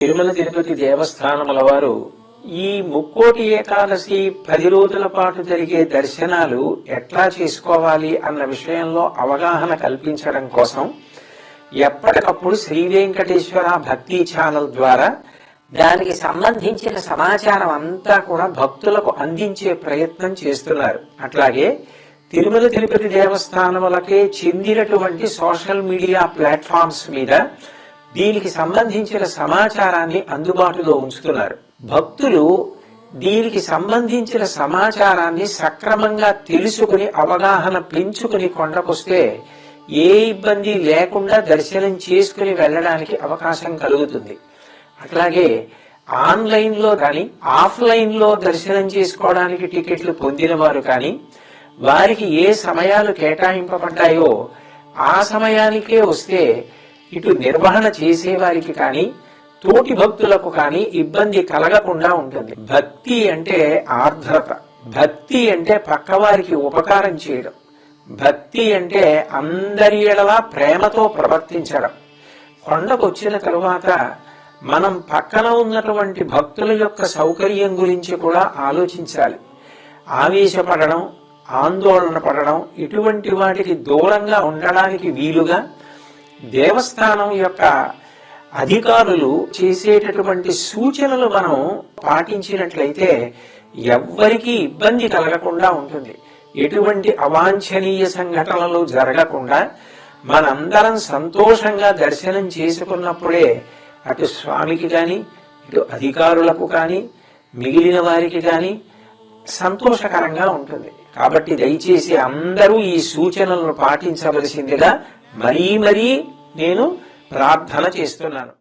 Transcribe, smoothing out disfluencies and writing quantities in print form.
తిరుమల తిరుపతి దేవస్థానముల వారు ఈ ముక్కోటి ఏకాదశి 10 రోజుల పాటు జరిగే దర్శనాలు ఎట్లా చేసుకోవాలి అన్న విషయంలో అవగాహన కల్పించడం కోసం ఎప్పటికప్పుడు శ్రీ వెంకటేశ్వర భక్తి ఛానల్ ద్వారా దానికి సంబంధించిన సమాచారం అంతా కూడా భక్తులకు అందించే ప్రయత్నం చేస్తున్నారు. అట్లాగే తిరుమల తిరుపతి దేవస్థానములకే చెందినటువంటి సోషల్ మీడియా ప్లాట్ఫామ్స్ మీద దీనికి సంబంధించిన సమాచారాన్ని అందుబాటులో ఉంచుతున్నారు. భక్తులు దీనికి సంబంధించిన సమాచారాన్ని సక్రమంగా తెలుసుకుని అవగాహన పెంచుకుని కొండకొస్తే ఏ ఇబ్బంది లేకుండా దర్శనం చేసుకుని వెళ్ళడానికి అవకాశం కలుగుతుంది. అట్లాగే ఆన్లైన్ లో కానీ ఆఫ్లైన్ లో దర్శనం చేసుకోవడానికి టికెట్లు పొందిన వారు కానీ వారికి ఏ సమయాలు కేటాయింపబడ్డాయో ఆ సమయానికే వస్తే ఇటు నిర్వహణ చేసేవారికి కానీ తోటి భక్తులకు కానీ ఇబ్బంది కలగకుండా ఉంటుంది. భక్తి అంటే ఆర్ద్రత, భక్తి అంటే పక్కవారికి ఉపకారం చేయడం, భక్తి అంటే అందరి ఎడలా ప్రేమతో ప్రవర్తించడం. కొండకు వచ్చిన తరువాత మనం పక్కన ఉన్నటువంటి భక్తుల యొక్క సౌకర్యం గురించి కూడా ఆలోచించాలి. ఆవేశపడడం, ఆందోళన పడడం ఇటువంటి వాటికి దూరంగా ఉండడానికి వీలుగా దేవస్థానం యొక్క అధికారులు చేసేటటువంటి సూచనలు మనం పాటించినట్లయితే ఎవ్వరికీ ఇబ్బంది కలగకుండా ఉంటుంది. ఎటువంటి అవాంఛనీయ సంఘటనలు జరగకుండా మనందరం సంతోషంగా దర్శనం చేసుకున్నప్పుడే అటు స్వామికి కానీ ఇటు అధికారులకు కానీ మిగిలిన వారికి కానీ సంతోషకరంగా ఉంటుంది. కాబట్టి దయచేసి అందరూ ఈ సూచనలను పాటించవలసిందిగా మరీ నేను ప్రార్థన చేస్తున్నాను.